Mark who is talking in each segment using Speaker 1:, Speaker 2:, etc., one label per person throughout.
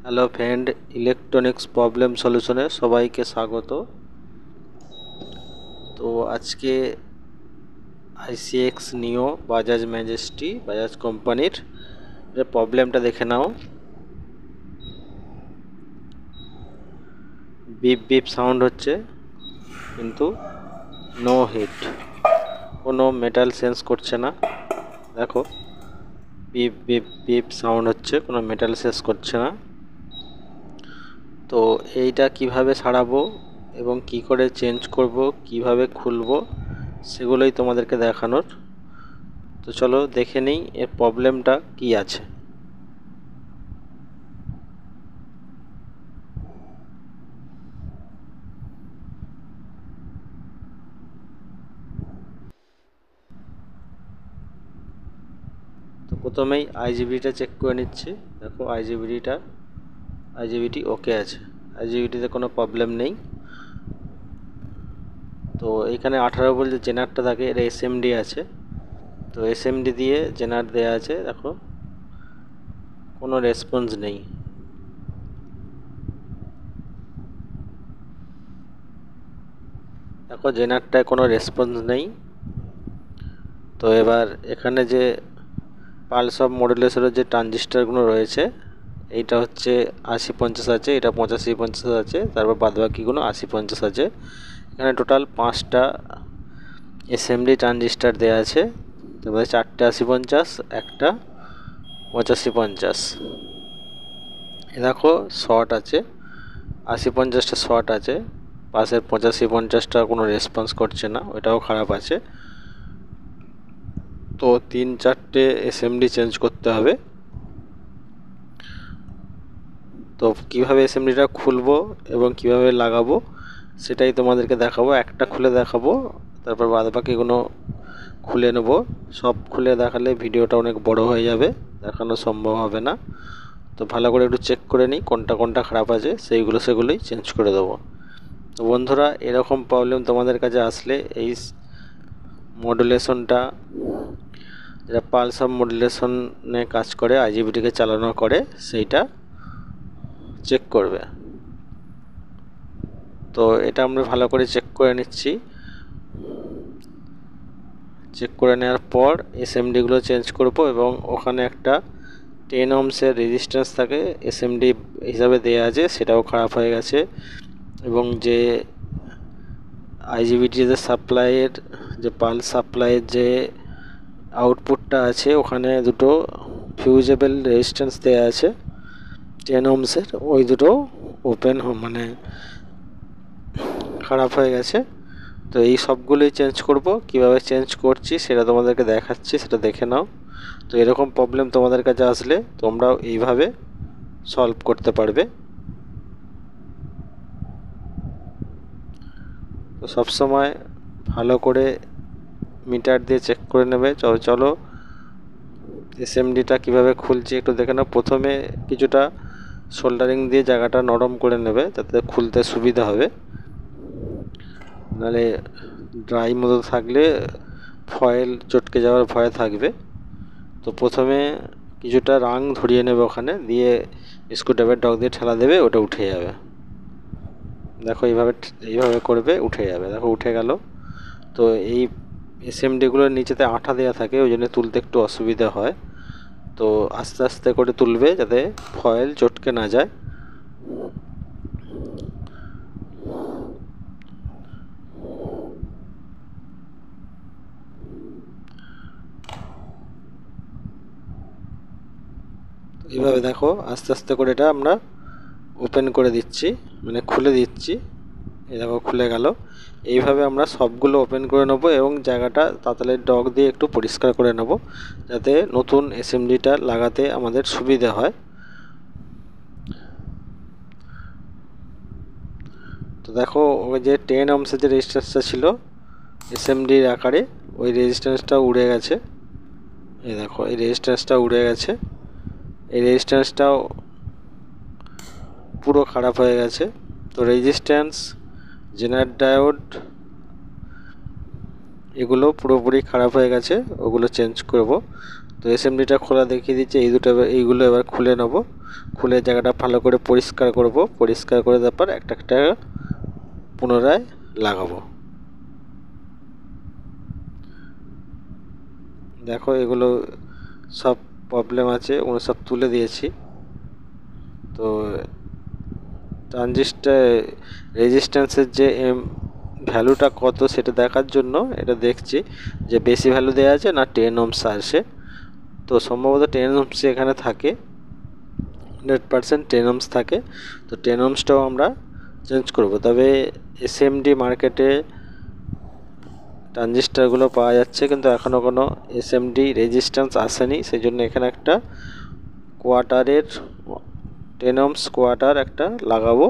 Speaker 1: Hello friend, electronics problem সলিউশনে সবাইকে স্বাগত। তো আজকে আইসিএক্স নিও বাজাজ ম্যাজেস্টি বাজাজ কোম্পানির প্রবলেমটা দেখে নাও। বিপ বিপ সাউন্ড হচ্ছে কিন্তু নো হিট, কোনো মেটাল সেন্স করছে না। দেখো বিপ বিপ বিপ সাউন্ড হচ্ছে, কোনো মেটাল সেন্স করছে না। তো এইটা কিভাবে সারাবো এবং কি করে চেঞ্জ করব, কিভাবে খুলবো, সেগুলোই তোমাদেরকে দেখানোর। তো চলো দেখে নিই এর প্রবলেমটা কি আছে। তো প্রথমেই আইজিবিটা চেক করে নিচ্ছি। দেখো আইজিবিটি ওকে আছে, আইজিবিটিতে কোনো প্রবলেম নেই। তো এইখানে 18 ভোল্ট যে জেনারটা থাকে এটা এসএমডি আছে, তো এসএমডি দিয়ে জেনার দেওয়া আছে। দেখো কোনো রেসপন্স নেই। দেখো জেনারটায় কোনো রেসপন্স নেই। তো এবার এখানে যে পালস অফ মডুলেশনের যে ট্রানজিস্টারগুলো রয়েছে, এইটা হচ্ছে 80-50 আছে, এটা 85-50 আছে, তারপর বাদবাকিগুলো 80-50 আছে। এখানে টোটাল 5টা এসএমডি ট্রানজিস্টার দেওয়া আছে। তারপরে 4টে 80-50, একটা 85-50। দেখো শর্ট আছে, 80-50টা শর্ট আছে, পাশের 85-50টা কোনো রেসপন্স করছে না, ওইটাও খারাপ আছে। তো 3-4টে এসএমডি চেঞ্জ করতে হবে। তো কিভাবে এসএমডিটা খুলবো এবং কিভাবে লাগাবো সেটাই তোমাদেরকে দেখাবো। একটা খুলে দেখাবো, তারপর বাদবাকিগুলো খুলে নেব। সব খুলে দেখালে ভিডিওটা অনেক বড় হয়ে যাবে, দেখানো সম্ভব হবে না। তো ভালো করে একটু চেক করে নিই কোনটা কোনটা খারাপ আছে, সেগুলোই চেঞ্জ করে দেবো। তো বন্ধুরা, এরকম প্রবলেম তোমাদের কাছে আসলে এই মডুলেশনটা, যেটা পালস অফ মডুলেশনে কাজ করে, আইজিবিটিকে চালানো করে, সেইটা চেক করবে। তো এটা আমরা ভালো করে চেক করে নিচ্ছি। চেক করে নেওয়ার পর এসএমডিগুলো চেঞ্জ করব এবং ওখানে একটা 10 ohmsের রেজিস্ট্যান্স থাকে এসএমডি হিসাবে দেওয়া আছে, সেটাও খারাপ হয়ে গেছে। এবং যে আইজিবিটি যে সাপ্লাইয়ের, যে পালস সাপ্লাইয়ের যে আউটপুটটা আছে, ওখানে দুটো ফিউজেবল রেজিস্ট্যান্স দেওয়া আছে 10 ohmsের, ওই দুটো ওপেন মানে খারাপ হয়ে গেছে। তো এই সবগুলোই চেঞ্জ করব। কিভাবে চেঞ্জ করছি সেটা তোমাদেরকে দেখাচ্ছি, সেটা দেখে নাও। তো এরকম প্রবলেম তোমাদের কাছে আসলে তোমরাও এইভাবে সলভ করতে পারবে। তো সবসময় ভালো করে মিটার দিয়ে চেক করে নেবে। চলো এসএমডিটা কিভাবে খুলছি একটু দেখে নাও। প্রথমে কিছুটা সোল্ডারিং দিয়ে জায়গাটা নরম করে নেবে, যাতে খুলতে সুবিধা হবে। নাহলে ড্রাই মতো থাকলে ফয়েল চটকে যাওয়ার ভয় থাকবে। তো প্রথমে কিছুটা রাং ধরিয়ে নেবে ওখানে, দিয়ে স্ক্রুড্রাইভার ডগ দিয়ে ঠেলা দেবে, ওটা উঠে যাবে। দেখো এইভাবে করবে, উঠে যাবে। দেখো উঠে গেল। তো এই এসএমডিগুলোর নিচেতে আঠা দেওয়া থাকে, ওই জন্য তুলতে একটু অসুবিধা হয়। তো আস্তে আস্তে করে তুলবে যাতে ফয়েল চটকে না যায়। এইভাবে দেখো আস্তে আস্তে করে এটা আমরা ওপেন করে দিচ্ছি, মানে খুলে দিচ্ছি। এই দেখো খুলে গেল। এইভাবে আমরা সবগুলো ওপেন করে নেব এবং জায়গাটা তাতালের ডগ দিয়ে একটু পরিষ্কার করে নেব, যাতে নতুন এসএমডিটা লাগাতে আমাদের সুবিধা হয়। তো দেখো ওই যে 10 ohmsের যে রেজিস্ট্যান্সটা ছিল এসএমডির আকারে, ওই রেজিস্ট্যান্সটা উড়ে গেছে। এই দেখো এই রেজিস্ট্যান্সটা উড়ে গেছে, এই রেজিস্ট্যান্সটাও পুরো খারাপ হয়ে গেছে। তো রেজিস্ট্যান্স, জেনারেট ডায়োড, এগুলো পুরোপুরি খারাপ হয়ে গেছে, ওগুলো চেঞ্জ করব। তো এসএমডিটা খোলা দেখিয়ে দিচ্ছে, এইগুলো এবার খুলে নেব। খুলে জায়গাটা ভালো করে পরিষ্কার করব, পরিষ্কার করে তারপর একটা একটা পুনরায় লাগাবো। দেখো এগুলো সব প্রবলেম আছে, ওগুলো সব তুলে দিয়েছি। তো ট্রানজিস্টার রেজিস্ট্যান্সের যে ভ্যালুটা কত সেটা দেখার জন্য এটা দেখছি যে বেশি ভ্যালু দেওয়া আছে না 10 ohms আসে। তো সম্ভবত 10 ohms এখানে থাকে, 100% 10 ohms থাকে। তো 10 ohmsটাও আমরা চেঞ্জ করব। তবে এসএমডি মার্কেটে ট্রানজিস্টারগুলো পাওয়া যাচ্ছে, কিন্তু এখনও কোনো এসএমডি রেজিস্ট্যান্স আসেনি। সেই জন্য এখানে একটা কোয়ার্টারের 10 ohms কোয়ার্টার একটা লাগাবো।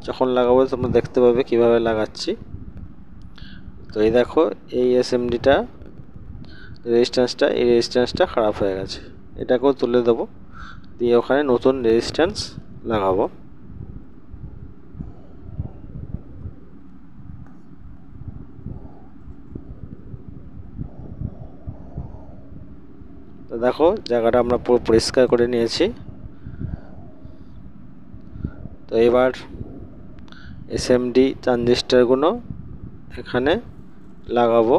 Speaker 1: যখন লাগাবো তোমরা দেখতে পাবে কিভাবে লাগাচ্ছি। তো এই দেখো এই এসএমডিটা এই রেজিস্ট্যান্সটা খারাপ হয়ে গেছে, এটাকেও তুলে দেবো, দিয়ে ওখানে নতুন রেজিস্ট্যান্স লাগাবো। তো দেখো জায়গাটা আমরা পুরো পরিষ্কার করে নিয়েছি। তো এবার এসএমডি ট্রানজিস্টারগুলো এখানে লাগাবো।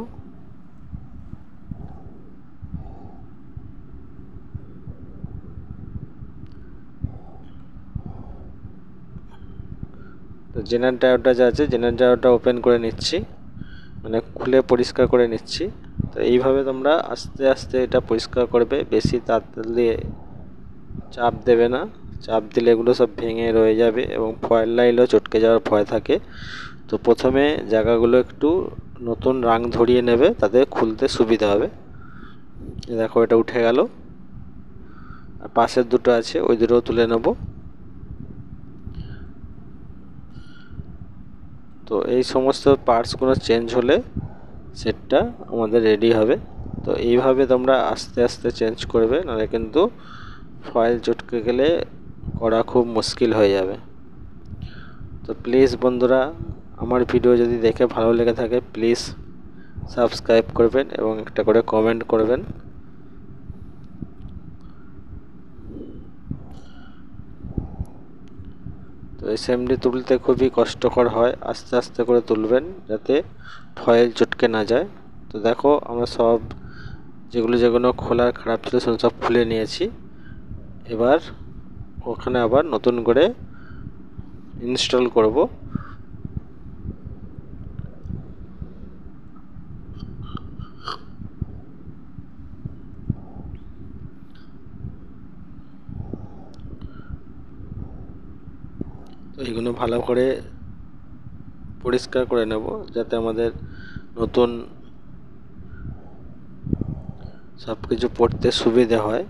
Speaker 1: তো জেনারেটরটা যা আছে জেনারেটরটা ওপেন করে নিচ্ছি, মানে খুলে পরিষ্কার করে নিচ্ছি। তো এইভাবে তোমরা আস্তে আস্তে এটা পরিষ্কার করবে, বেশি তাড়াতাড়ি চাপ দেবে না, চাপ দিলে এগুলো সব ভেঙে রয়ে যাবে এবং ফয়েল লাইনও চটকে যাওয়ার ভয় থাকে। তো প্রথমে জায়গাগুলো একটু নতুন রং ধরিয়ে নেবে, তাতে খুলতে সুবিধা হবে। দেখো এটা উঠে গেল, আর পাশের দুটো আছে ওই দুটোও তুলে নেব। তো এই সমস্ত পার্টসগুলো চেঞ্জ হলে সেটটা আমাদের রেডি হবে। তো এইভাবে তোমরা আস্তে আস্তে চেঞ্জ করবে, নাহলে কিন্তু ফয়েল চটকে গেলে করা খুব মুশকিল হয়ে যাবে। তো প্লিজ বন্ধুরা, আমার ভিডিও যদি দেখে ভালো লেগে থাকে প্লিজ সাবস্ক্রাইব করবেন এবং একটা করে কমেন্ট করবেন। তো এসএমডি তুলতে খুবই কষ্টকর হয়, আস্তে আস্তে করে তুলবেন যাতে ফয়েল চটকে না যায়। তো দেখো আমরা সব যেগুলো খোলার খারাপ ছিল সেগুলো সব খুলে নিয়েছি। এবার ওখানে আবার নতুন করে ইনস্টল করব। তো এইগুলো ভালো করে পরিষ্কার করে নেব যাতে আমাদের নতুন সব কিছু পড়তে সুবিধে হয়।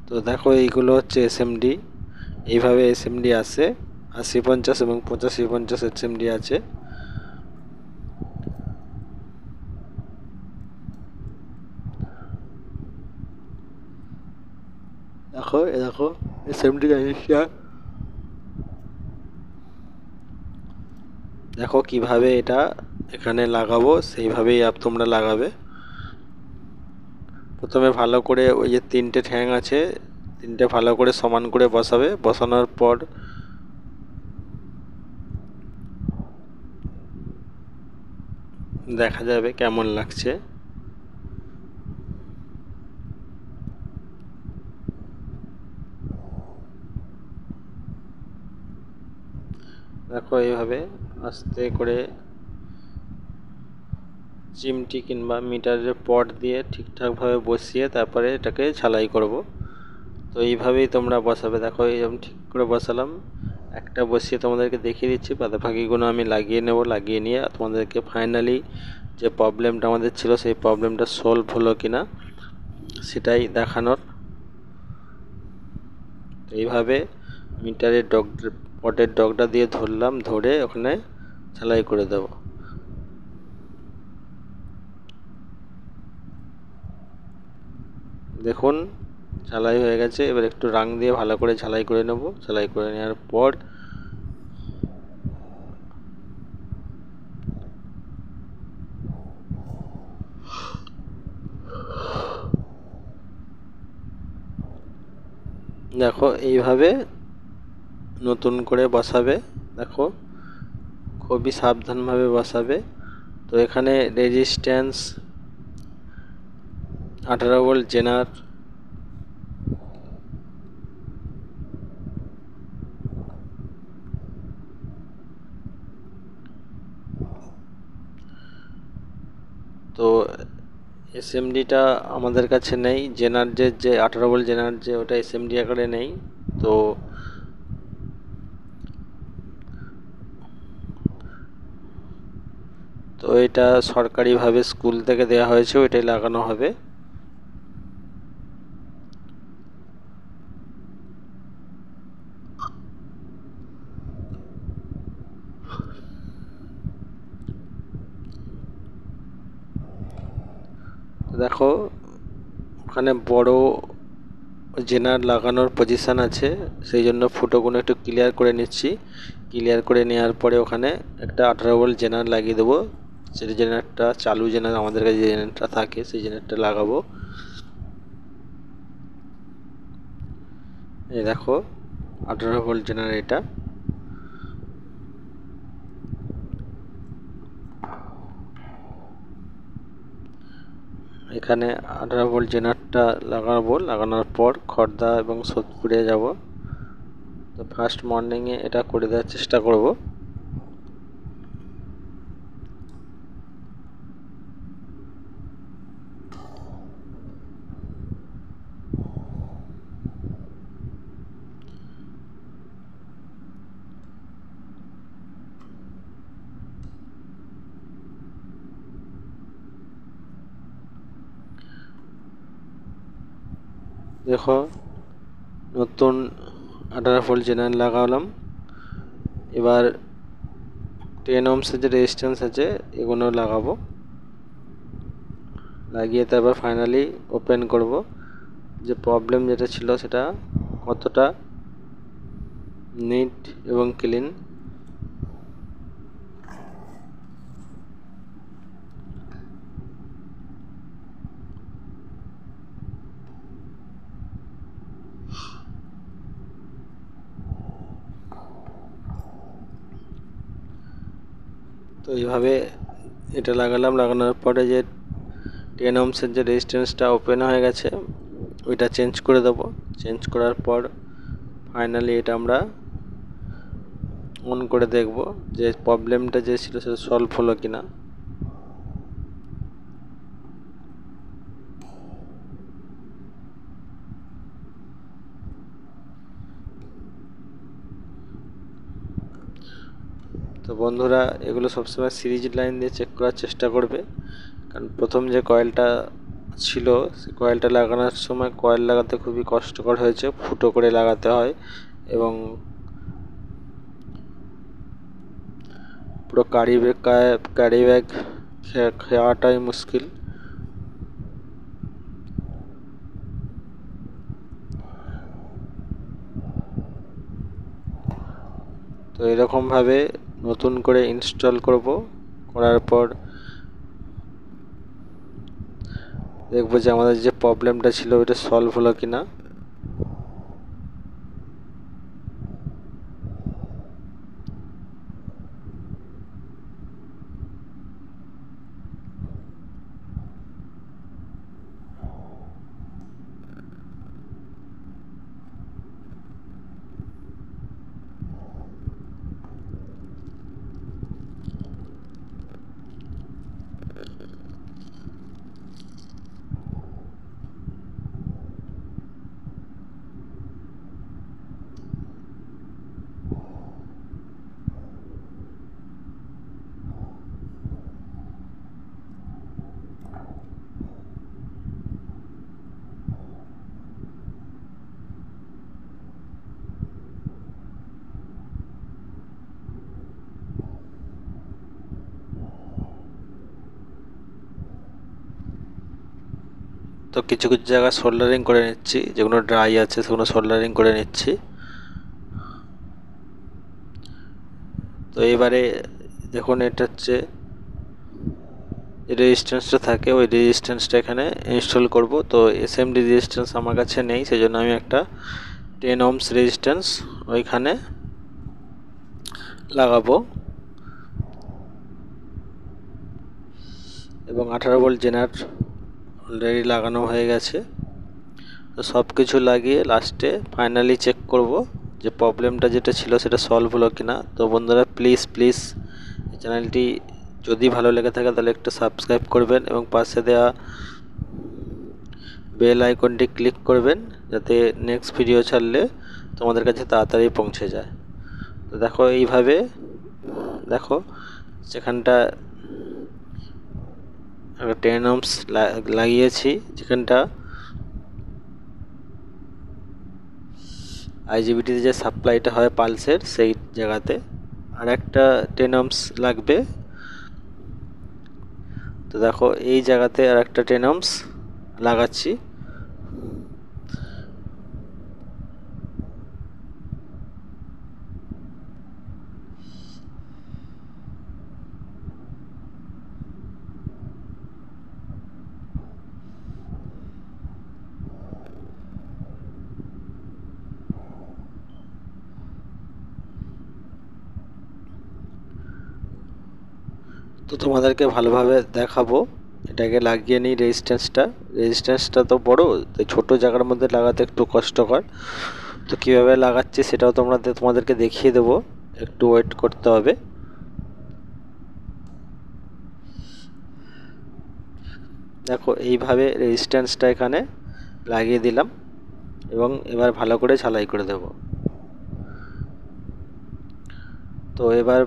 Speaker 1: তো দেখো এইগুলো হচ্ছে এসএমডি, এইভাবে এসএমডি আসে, 80-50 এবং 85-50 এসএমডি আছে। দেখো এসএমডি জিনিসটা দেখো কিভাবে এটা এখানে লাগাবো, সেইভাবেই তোমরা লাগাবে। প্রথমে ভালো করে ওই যে 3টে ঠ্যাং আছে, 3টে ভালো করে সমান করে বসাবে। বসানোর পর দেখা যাবে কেমন লাগছে। দেখো এইভাবে আস্তে করে চিমটি কিংবা মিটারের পট দিয়ে ঠিকঠাকভাবে বসিয়ে তারপরে এটাকে ঝালাই করব। তো এইভাবেই তোমরা বসাবে। দেখো এইরকম ঠিক করে বসালাম, একটা বসিয়ে তোমাদেরকে দেখিয়ে দিচ্ছি, বাদবাকিগুলো আমি লাগিয়ে নেব। লাগিয়ে নিয়ে তোমাদেরকে ফাইনালি যে প্রবলেমটা আমাদের ছিল সেই প্রবলেমটা সলভ হলো কিনা সেটাই দেখানোর। এইভাবে মিটারের পটের ডগটা দিয়ে ধরলাম, ধরে ওখানে ঝালাই করে দেব। দেখুন ঝালাই হয়ে গেছে। এবার একটু রং দিয়ে ভালো করে ঝালাই করে নেব। ঝালাই করে নেওয়ার পর দেখো এইভাবে নতুন করে বসাবে, দেখো খুবই সাবধানভাবে বসাবে। তো এখানে রেজিস্ট্যান্স 18 ভোল্ট জেনার, তো এসএমডিটা আমাদের কাছে নেই, জেনার যে 18 ভোল্ট জেনার যে ওটা এসএমডি আকারে নেই। তো তো এটা সরকারিভাবে স্কুল থেকে দেওয়া হয়েছে, ওইটাই লাগানো হবে। দেখো ওখানে বড় জেনার লাগানোর পজিশান আছে, সেই জন্য ফুটোগুলো একটু ক্লিয়ার করে নিচ্ছি। ক্লিয়ার করে নেওয়ার পরে ওখানে একটা 18 ভোল্ট জেনার লাগিয়ে দেবো। সেই জেনারটা চালু জেনার আমাদের কাছে যে জেনারটা থাকে সেই জেনারটা লাগাবো। এই দেখো 18 ভোল্ট জেনার এটা। এখানে 18 ভোল্ট জেনারটা লাগাবো, লাগানোর পর খড়দা এবং সোদপুরে যাব। তো ফার্স্ট মর্নিংয়ে এটা করে দেওয়ার চেষ্টা করব। দেখো নতুন 18 ভোল্ট জেনারেল লাগালাম। এবার 10 ohms যে রেজিস্ট্যান্স আছে এগুলো লাগাবো, লাগিয়ে তারপর ফাইনালি ওপেন করব। যে প্রবলেম যেটা ছিল সেটা কতটা নিট এবং ক্লিন। তো এইভাবে এটা লাগালাম, লাগানোর পরে যে 10 ohms যে রেজিস্ট্যান্সটা ওপেন হয়ে গেছে ওইটা চেঞ্জ করে দেবো। চেঞ্জ করার পর ফাইনালি এটা আমরা অন করে দেখব যে প্রবলেমটা যে ছিল সেটা সলভ হলো কিনা। তো বন্ধুরা এগুলো সবসময় সিরিজ লাইন দিয়ে চেক করার চেষ্টা করবে, কারণ প্রথম যে কয়েলটা ছিল সেই কয়েলটা লাগানোর সময় কয়েল লাগাতে খুবই কষ্টকর হয়েছে, ফুটো করে লাগাতে হয় এবং পুরো ক্যারি ব্যাগ খাওয়াটাই মুশকিল। তো এরকমভাবে নতুন করে ইনস্টল করব, করার পর দেখবো যে আমাদের যে প্রবলেমটা ছিল ওটা সলভ হলো কিনা। তো কিছু কিছু জায়গায় সোল্ডারিং করে নিচ্ছি, যেগুলো ড্রাই আছে সেগুলো সোল্ডারিং করে নিচ্ছি। তো এবারে দেখুন এটা হচ্ছে রেজিস্ট্যান্সটা থাকে, ওই রেজিস্ট্যান্সটা এখানে ইনস্টল করব। তো এসএমডি রেজিস্ট্যান্স আমার কাছে নেই, সেই জন্য আমি একটা 10 ohms রেজিস্ট্যান্স ওইখানে লাগাবো এবং 18 ভোল্ট জেনারেটর অলরেডি লাগানো হয়ে গেছে। তো সব কিছু লাগিয়ে লাস্টে ফাইনালি চেক করব যে প্রবলেমটা যেটা ছিল সেটা সলভ হলো কিনা। তো বন্ধুরা প্লিজ চ্যানেলটি যদি ভালো লেগে থাকে তাহলে একটু সাবস্ক্রাইব করবেন এবং পাশে দেওয়া বেল আইকনটি ক্লিক করবেন যাতে নেক্সট ভিডিও ছাড়লে তোমাদের কাছে তাড়াতাড়ি পৌঁছে যায়। তো দেখো এইভাবে দেখো যেখানটা 10 ohms লাগিয়েছি, যেখানটা আইজিবিটিতে যে সাপ্লাইটা হয় পালসের সেই জায়গাতে আর একটা 10 ohms লাগবে। তো দেখো এই জায়গাতে আর একটা 10 ohms লাগাচ্ছি। তো তোমাদেরকে ভালোভাবে দেখাবো, এটাকে লাগিয়ে নিই রেজিস্ট্যান্সটা তো বড়, তো ছোট জায়গার মধ্যে লাগাতে একটু কষ্টকর। তো কীভাবে লাগাচ্ছি সেটাও তোমাদেরকে দেখিয়ে দেবো, একটু ওয়েট করতে হবে। দেখো এইভাবে রেজিস্ট্যান্সটা এখানে লাগিয়ে দিলাম এবং এবার ভালো করে ঝালাই করে দেব। তো এবার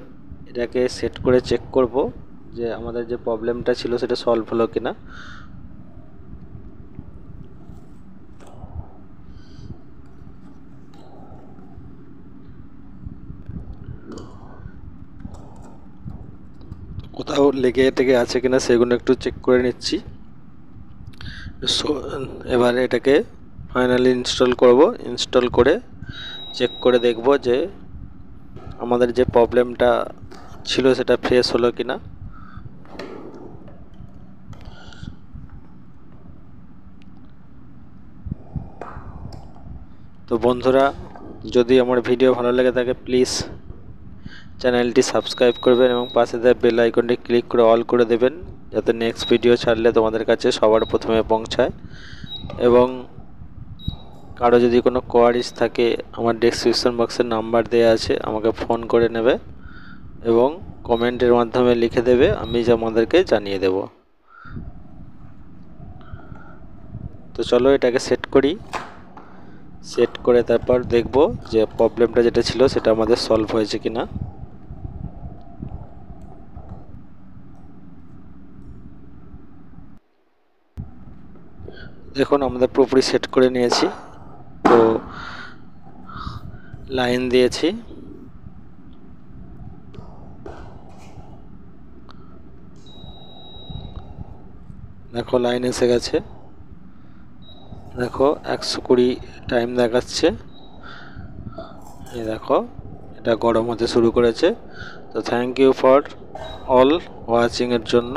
Speaker 1: এটাকে সেট করে চেক করব যে আমাদের যে প্রবলেমটা ছিল সেটা সলভ হলো কিনা। কোথাও লেগে টেগে আছে কিনা সেগুলো একটু চেক করে নিচ্ছি। এবার এটাকে ফাইনালি ইনস্টল করে চেক করে দেখব যে আমাদের যে প্রবলেমটা ছিল সেটা ফেস হলো কিনা। তো বন্ধুরা যদি আমার ভিডিও ভালো লেগে থাকে প্লিজ চ্যানেলটি সাবস্ক্রাইব করবেন এবং পাশে দেওয়া বেল আইকনটি ক্লিক করে অল করে দেবেন যাতে নেক্সট ভিডিও ছাড়লে তোমাদের কাছে সবার প্রথমে পৌঁছায়। এবং কারো যদি কোনো কোয়ারিজ থাকে আমার ডেসক্রিপশন বক্সের নাম্বার দেওয়া আছে, আমাকে ফোন করে নেবে এবং কমেন্টের মাধ্যমে লিখে দেবে, আমি আমাদেরকে জানিয়ে দেব। তো চলো এটাকে সেট করি, সেট করে তারপর দেখব যে প্রবলেমটা যেটা ছিল সেটা আমাদের সলভ হয়েছে কিনা। দেখুন আমাদের পুরোপুরি সেট করে নিয়েছি। তো লাইন দিয়েছি, দেখো লাইন এসে গেছে, দেখো 120 টাইম দেখাচ্ছে। এই দেখো এটা গরম হতে শুরু করেছে। তো thank you for all watching এর জন্য।